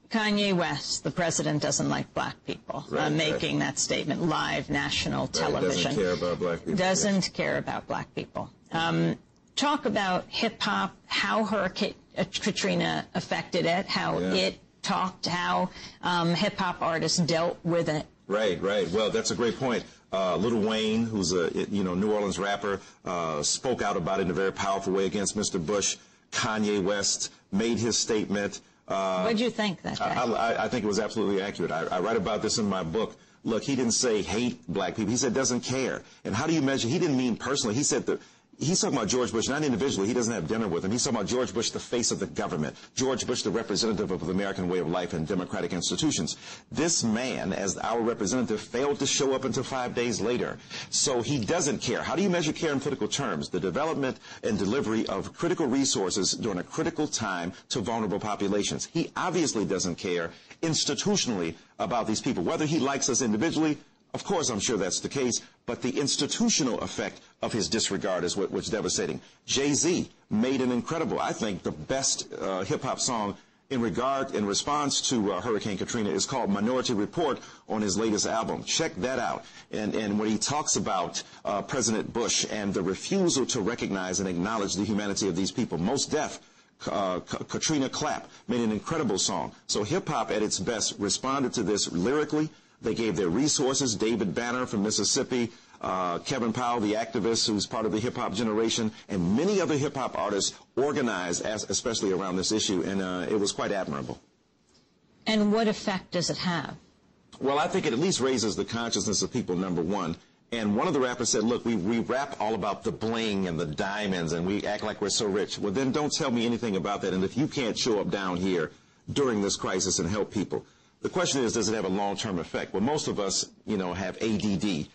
Kanye West, the president, doesn't like black people, making that statement live, national television. Doesn't care about black people. Doesn't care about black people. Talk about hip-hop, how Hurricane Katrina affected it, how it talked, how hip-hop artists dealt with it. Right. Well, that's a great point. Lil Wayne, who's a New Orleans rapper, spoke out about it in a very powerful way against Mr. Bush. Kanye West made his statement. What did you think that day? I think it was absolutely accurate. I write about this in my book. Look, he didn't say hate black people. He said doesn't care. And how do you measure? He didn't mean personally. He said that. He's talking about George Bush, not individually. He doesn't have dinner with him. He's talking about George Bush, the face of the government. George Bush, the representative of the American way of life and democratic institutions. This man, as our representative, failed to show up until 5 days later. So he doesn't care. How do you measure care in political terms? The development and delivery of critical resources during a critical time to vulnerable populations. He obviously doesn't care institutionally about these people. Whether he likes us individually, of course, I'm sure that's the case, but the institutional effect of his disregard is what's devastating. Jay-Z made an incredible, I think, the best hip-hop song in response to Hurricane Katrina is called Minority Report on his latest album. Check that out. And when he talks about President Bush and the refusal to recognize and acknowledge the humanity of these people, Most Def, Katrina Clapp made an incredible song. So hip-hop at its best responded to this lyrically. They gave their resources. David Banner from Mississippi, Kevin Powell, the activist who's part of the hip-hop generation, and many other hip-hop artists organized, especially around this issue, and it was quite admirable. And what effect does it have? Well, I think it at least raises the consciousness of people, number one. And one of the rappers said, look, we rap all about the bling and the diamonds, and we act like we're so rich. Well, then don't tell me anything about that. And if you can't show up down here during this crisis and help people, the question is, does it have a long-term effect? Well, most of us, have ADD,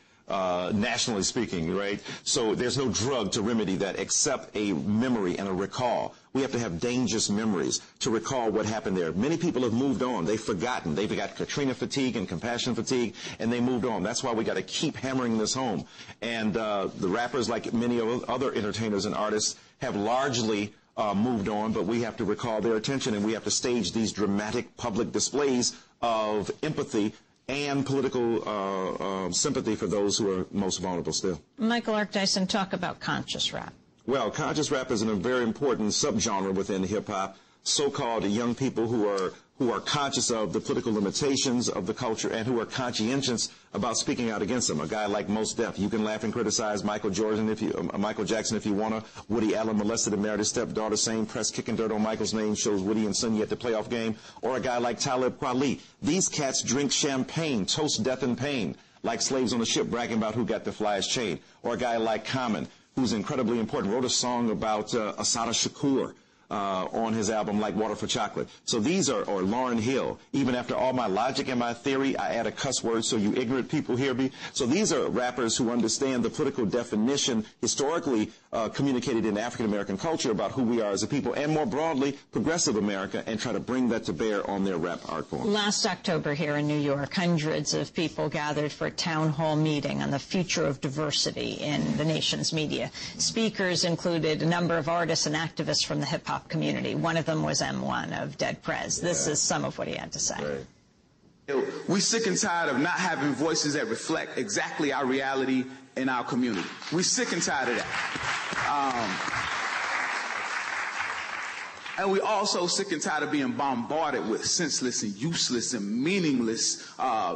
nationally speaking, right? So there's no drug to remedy that except a memory and a recall. We have to have dangerous memories to recall what happened there. Many people have moved on. They've forgotten. They've got Katrina fatigue and compassion fatigue, and they moved on. That's why we got to keep hammering this home. And the rappers, like many other entertainers and artists, have largely moved on, but we have to recall their attention, and we have to stage these dramatic public displays of empathy and political sympathy for those who are most vulnerable still. Michael Eric Dyson, talk about conscious rap. Well, conscious rap is a very important subgenre within hip-hop, so-called young people who are conscious of the political limitations of the culture and who are conscientious about speaking out against them. A guy like Most Def, you can laugh and criticize Michael Jackson if you want to. Woody Allen molested and married his stepdaughter, same press kicking dirt on Michael's name shows Woody and Sonny at the playoff game. Or a guy like Talib Kweli. These cats drink champagne, toast death and pain, like slaves on a ship bragging about who got the flyest chain. Or a guy like Common, who's incredibly important, wrote a song about Assata Shakur on his album Like Water for Chocolate. So these are, or Lauryn Hill. Even after all my logic and my theory, I add a cuss word so you ignorant people hear me. So these are rappers who understand the political definition historically communicated in African-American culture about who we are as a people, and more broadly, progressive America, and try to bring that to bear on their rap art form. Last October here in New York, hundreds of people gathered for a town hall meeting on the future of diversity in the nation's media. Speakers included a number of artists and activists from the hip-hop community. One of them was M1 of Dead Prez. This is some of what he had to say. Right. We're sick and tired of not having voices that reflect exactly our reality in our community. We're sick and tired of that. And we're also sick and tired of being bombarded with senseless and useless and meaningless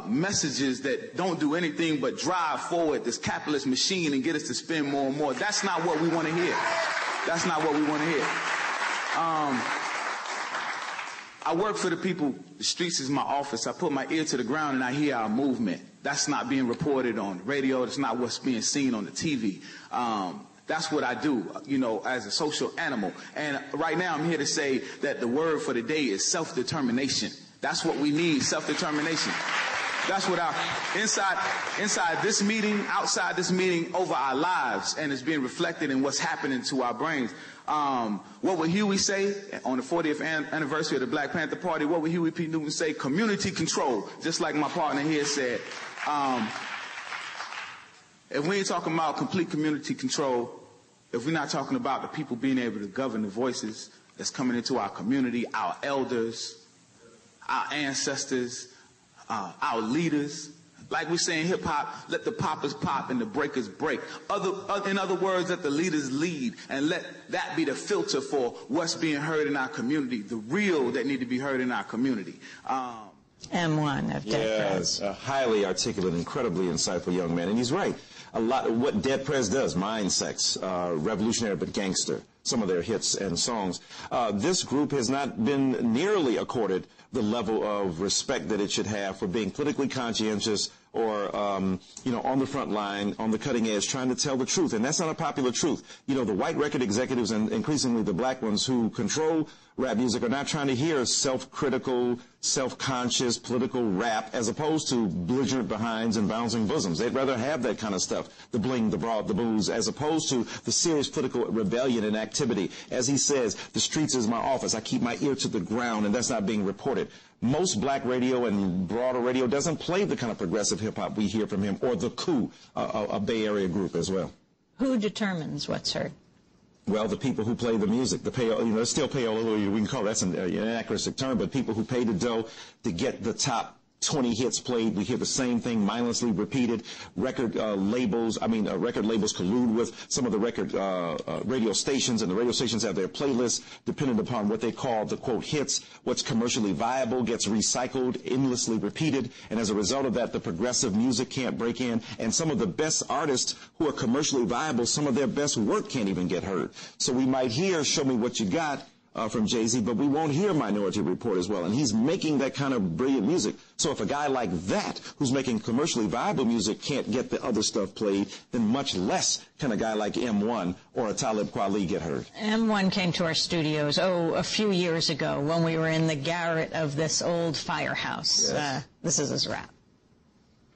messages that don't do anything but drive forward this capitalist machine and get us to spend more and more. That's not what we want to hear. That's not what we want to hear. I work for the people. The streets is my office. I put my ear to the ground and I hear our movement. That's not being reported on the radio. That's not what's being seen on the TV. That's what I do, as a social animal. And right now I'm here to say that the word for the day is self-determination. That's what we need, self-determination. That's what our inside this meeting, outside this meeting, over our lives, and it's being reflected in what's happening to our brains. What would Huey say on the 40th anniversary of the Black Panther Party? What would Huey P. Newton say? Community control, just like my partner here said. If we ain't talking about complete community control, if we're not talking about the people being able to govern the voices that's coming into our community, our elders, our ancestors, our leaders. Like we say in hip-hop, let the poppers pop and the breakers break. In other words, let the leaders lead, and let that be the filter for what's being heard in our community, the real that need to be heard in our community. M1 of Dead Prez. A highly articulate, incredibly insightful young man, and he's right. A lot of what Dead Prez does, Mind Sex, Revolutionary but Gangster, some of their hits and songs. This group has not been nearly accorded the level of respect that it should have for being politically conscientious or, you know, on the front line, on the cutting edge, trying to tell the truth. And that's not a popular truth. You know, the white record executives and increasingly the black ones who control rap music are not trying to hear self-critical, self-conscious political rap as opposed to belligerent behinds and bouncing bosoms. They'd rather have that kind of stuff, the bling, the broad, the booze, as opposed to the serious political rebellion and activity. As he says, the streets is my office. I keep my ear to the ground, and that's not being reported. Most black radio and broader radio doesn't play the kind of progressive hip-hop we hear from him, or the Coup, a Bay Area group as well. Who determines what's heard? Well, the people who play the music, the payola, you know, it's still payola, we can call that's an anachronistic term, but people who pay the dough to get the top 20 hits played. We hear the same thing mindlessly repeated. Record labels collude with some of the record radio stations, and the radio stations have their playlists dependent upon what they call the, quote, hits. What's commercially viable gets recycled, endlessly repeated, and as a result of that, the progressive music can't break in, and some of the best artists who are commercially viable, some of their best work can't even get heard. So we might hear Show Me What You Got from Jay-Z, but we won't hear Minority Report as well. And he's making that kind of brilliant music. So if a guy like that, who's making commercially viable music, can't get the other stuff played, then much less can a guy like M1 or a Talib Kweli get heard. M1 came to our studios, a few years ago when we were in the garret of this old firehouse. Yes. This is his rap.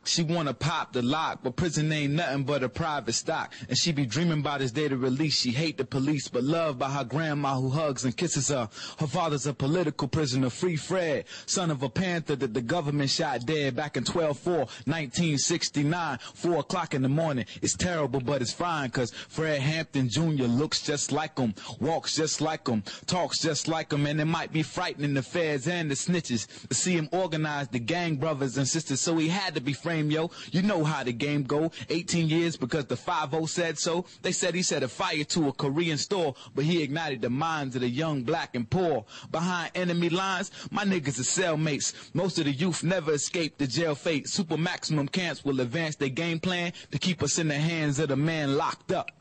She wanna pop the lock, but prison ain't nothing but a private stock. And she be dreaming about his day to release. She hate the police, but loved by her grandma who hugs and kisses her. Her father's a political prisoner, Free Fred, son of a Panther that the government shot dead back in 12/4/1969, 4 o'clock in the morning. It's terrible, but it's fine, cause Fred Hampton Jr. looks just like him, walks just like him, talks just like him, and it might be frightening the feds and the snitches to see him organize the gang brothers and sisters, so he had to be framed. Yo, you know how the game go. 18 years because the 5-0 said so. They said he set a fire to a Korean store, but he ignited the minds of the young, black, and poor. Behind enemy lines, my niggas are cellmates. Most of the youth never escape the jail fate. Super maximum camps will advance their game plan to keep us in the hands of the man locked up.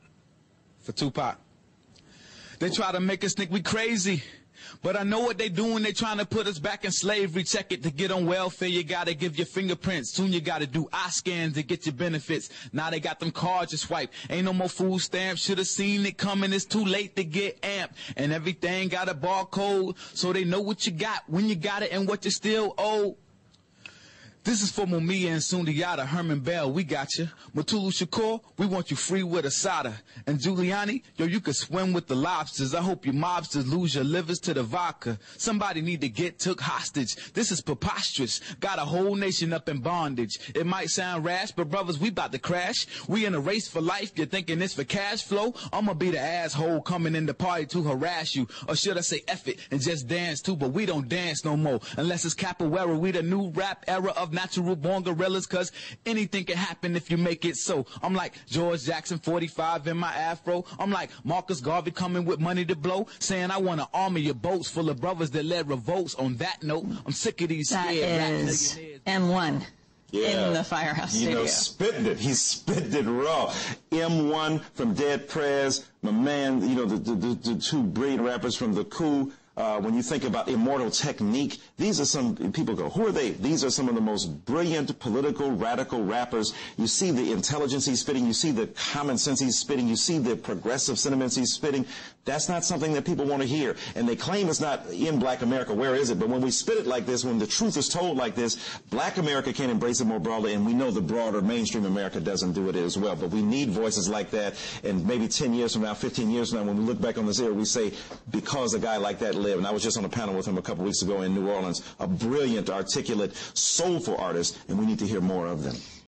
For Tupac. They try to make us think we crazy. But I know what they doing, they trying to put us back in slavery. Check it, to get on welfare, you gotta give your fingerprints. Soon you gotta do eye scans to get your benefits. Now they got them cards to swipe. Ain't no more food stamps, should've seen it coming, it's too late to get amped. And everything got a barcode, so they know what you got, when you got it, and what you still owe. This is for Mumia and Sundiata, Herman Bell, we got you. Mutulu Shakur, we want you free with Asada. And Giuliani, yo, you can swim with the lobsters. I hope you mobsters lose your livers to the vodka. Somebody need to get took hostage. This is preposterous. Got a whole nation up in bondage. It might sound rash, but brothers, we about to crash. We in a race for life, you're thinking it's for cash flow? I'ma be the asshole coming in the party to harass you. Or should I say F it and just dance too? But we don't dance no more. Unless it's capoeira, we the new rap era of natural born gorillas, cause anything can happen if you make it so. I'm like George Jackson, 45 in my afro. I'm like Marcus Garvey coming with money to blow, saying I want an army of boats full of brothers that led revolts. On that note, I'm sick of these scared rap millionaires. M1. Yeah. In the firehouse studio. You know, spitting it. He's spitting it raw. M1 from Dead Prez, my man, you know, the two brilliant rappers from the Coup. When you think about Immortal Technique, these are some, people go, who are they? These are some of the most brilliant political, radical rappers. You see the intelligence he's spitting, you see the common sense he's spitting, you see the progressive sentiments he's spitting. That's not something that people want to hear. And they claim it's not in Black America. Where is it? But when we spit it like this, when the truth is told like this, Black America can embrace it more broadly, and we know the broader mainstream America doesn't do it as well. But we need voices like that, and maybe 10 years from now, 15 years from now, when we look back on this era, we say, because a guy like that lived. And I was just on a panel with him a couple weeks ago in New Orleans, a brilliant, articulate, soulful artist, and we need to hear more of them.